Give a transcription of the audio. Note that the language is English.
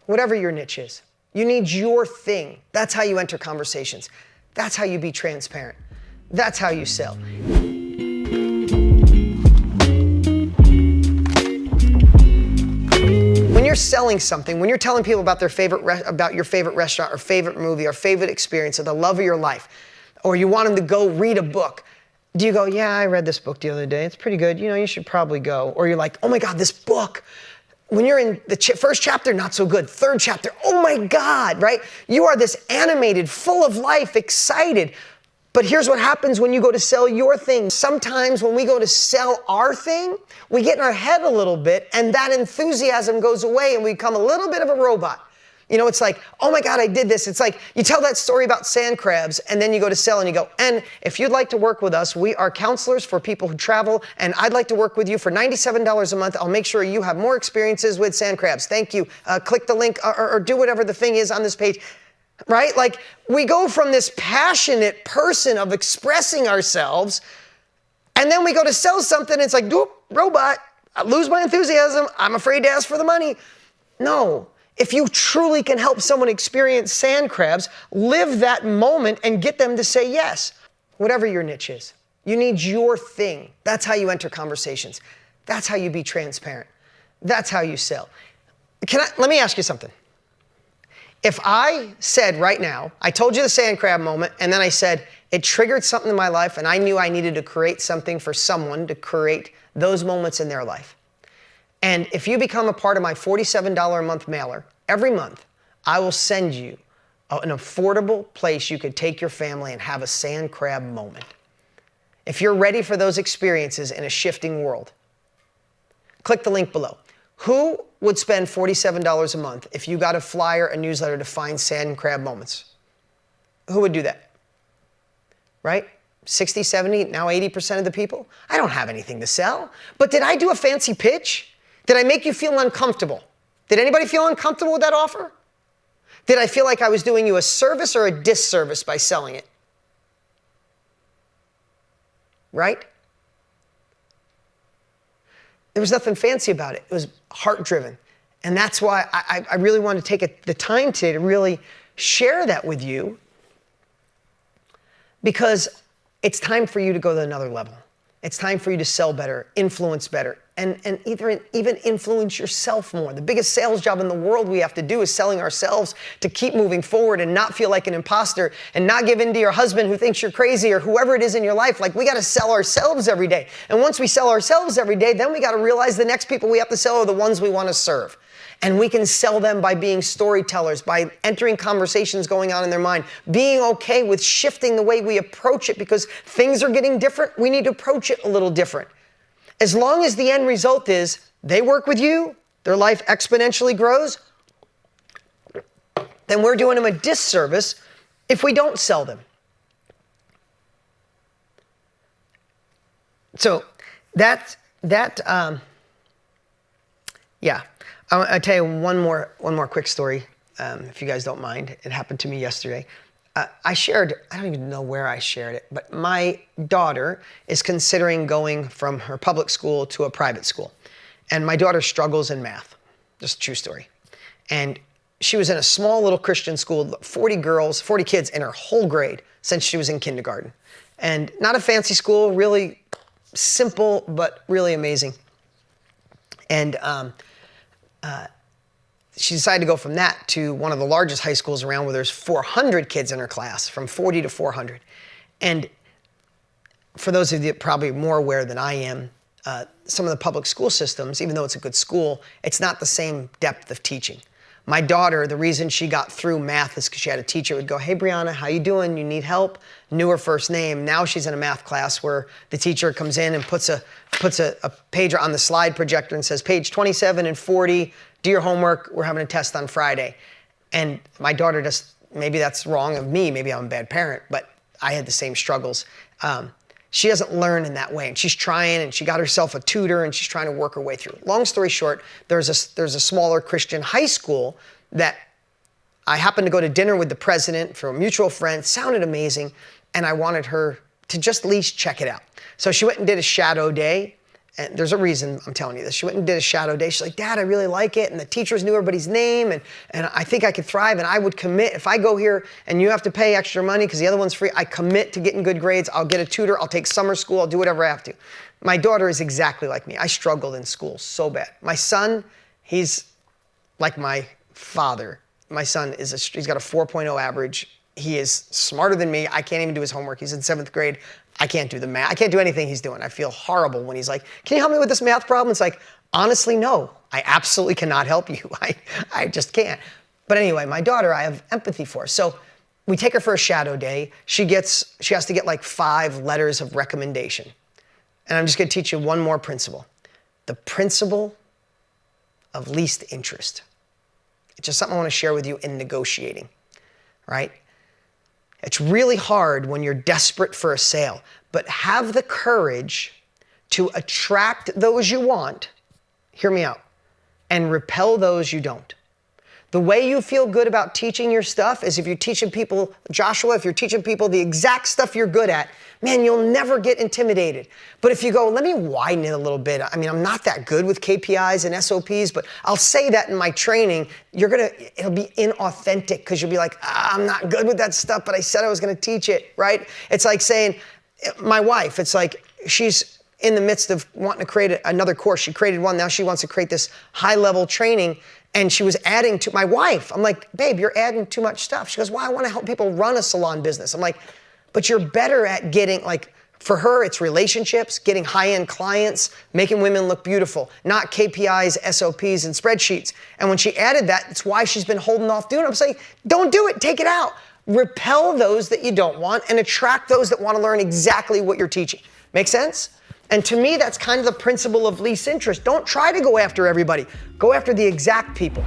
whatever your niche is. You need your thing. That's how you enter conversations. That's how you be transparent. That's how you sell. When you're selling something, when you're telling people about their about your favorite restaurant or favorite movie or favorite experience or the love of your life, or you want them to go read a book, do you go, yeah, I read this book the other day. It's pretty good. You know, you should probably go. Or you're like, oh my God, this book. When you're in the first chapter, not so good. Third chapter, oh my God, right? You are this animated, full of life, excited. But here's what happens when you go to sell your thing. Sometimes when we go to sell our thing, we get in our head a little bit and that enthusiasm goes away and we become a little bit of a robot. You know, it's like, oh my God, I did this. It's like you tell that story about sand crabs and then you go to sell and you go, and if you'd like to work with us, we are counselors for people who travel and I'd like to work with you for $97 a month. I'll make sure you have more experiences with sand crabs. Thank you. Click the link or do whatever the thing is on this page, right? Like we go from this passionate person of expressing ourselves and then we go to sell something and it's like, doop, robot, I lose my enthusiasm. I'm afraid to ask for the money. No. If you truly can help someone experience sand crabs, live that moment and get them to say yes. Whatever your niche is, you need your thing. That's how you enter conversations. That's how you be transparent. That's how you sell. Let me ask you something. If I said right now, I told you the sand crab moment, and then I said it triggered something in my life and I knew I needed to create something for someone to create those moments in their life. And if you become a part of my $47 a month mailer, every month, I will send you an affordable place you could take your family and have a sand crab moment. If you're ready for those experiences in a shifting world, click the link below. Who would spend $47 a month if you got a flyer, a newsletter to find sand crab moments? Who would do that? Right? 60, 70, now 80% of the people? I don't have anything to sell. But did I do a fancy pitch? Did I make you feel uncomfortable? Did anybody feel uncomfortable with that offer? Did I feel like I was doing you a service or a disservice by selling it? Right? There was nothing fancy about it. It was heart-driven. And that's why I really want to take the time today to really share that with you, because it's time for you to go to another level. It's time for you to sell better, influence better, and even influence yourself more. The biggest sales job in the world we have to do is selling ourselves to keep moving forward and not feel like an imposter and not give in to your husband who thinks you're crazy or whoever it is in your life. Like, we got to sell ourselves every day. And once we sell ourselves every day, then we got to realize the next people we have to sell are the ones we want to serve. And we can sell them by being storytellers, by entering conversations going on in their mind, being okay with shifting the way we approach it, because things are getting different. We need to approach it a little different. As long as the end result is they work with you, their life exponentially grows, then we're doing them a disservice if we don't sell them. So yeah. I'll tell you one more quick story, if you guys don't mind. It happened to me yesterday. I don't even know where I shared it, but my daughter is considering going from her public school to a private school. And my daughter struggles in math. Just a true story. And she was in a small little Christian school, 40 kids in her whole grade since she was in kindergarten. And not a fancy school, really simple, but really amazing. And she decided to go from that to one of the largest high schools around, where there's 400 kids in her class, from 40 to 400. And for those of you probably more aware than I am, some of the public school systems, even though it's a good school, it's not the same depth of teaching. My daughter, the reason she got through math is because she had a teacher who would go, hey, Brianna, how you doing? You need help? Knew her first name. Now she's in a math class where the teacher comes in and puts a pager on the slide projector and says, page 27 and 40, do your homework. We're having a test on Friday. And my daughter maybe that's wrong of me. Maybe I'm a bad parent, but I had the same struggles. She doesn't learn in that way, and she's trying, and she got herself a tutor, and she's trying to work her way through. Long story short, there's a smaller Christian high school that I happened to go to dinner with the president for a mutual friend. Sounded amazing, and I wanted her to just at least check it out. So she went and did a shadow day, And there's a reason I'm telling you this. She went and did a shadow day. She's like, Dad, I really like it. And the teachers knew everybody's name. And I think I could thrive. And I would commit. If I go here and you have to pay extra money because the other one's free, I commit to getting good grades. I'll get a tutor. I'll take summer school. I'll do whatever I have to. My daughter is exactly like me. I struggled in school so bad. My son, he's like my father. My son, he's got a 4.0 average. He is smarter than me. I can't even do his homework. He's in 7th grade. I can't do the math. I can't do anything he's doing. I feel horrible when he's like, can you help me with this math problem? It's like, honestly, no. I absolutely cannot help you. I just can't. But anyway, my daughter, I have empathy for. So we take her for a shadow day. She has to get like 5 letters of recommendation. And I'm just going to teach you one more principle. The principle of least interest. It's just something I want to share with you in negotiating, right? It's really hard when you're desperate for a sale, but have the courage to attract those you want, hear me out, and repel those you don't. The way you feel good about teaching your stuff is if you're teaching people, Joshua, if you're teaching people the exact stuff you're good at, man, you'll never get intimidated. But if you go, let me widen it a little bit. I mean, I'm not that good with KPIs and SOPs, but I'll say that in my training, it'll be inauthentic because you'll be like, I'm not good with that stuff, but I said I was gonna teach it, right? It's like saying, my wife, it's like she's in the midst of wanting to create another course. She created one, now she wants to create this high-level training. And she was adding to my wife. I'm like, babe, you're adding too much stuff. She goes, well, I want to help people run a salon business. I'm like, but you're better at getting, like, for her, it's relationships, getting high-end clients, making women look beautiful, not KPIs, SOPs, and spreadsheets. And when she added that, it's why she's been holding off doing it. I'm saying, don't do it, take it out. Repel those that you don't want and attract those that want to learn exactly what you're teaching. Make sense? And to me, that's kind of the principle of least interest. Don't try to go after everybody. Go after the exact people.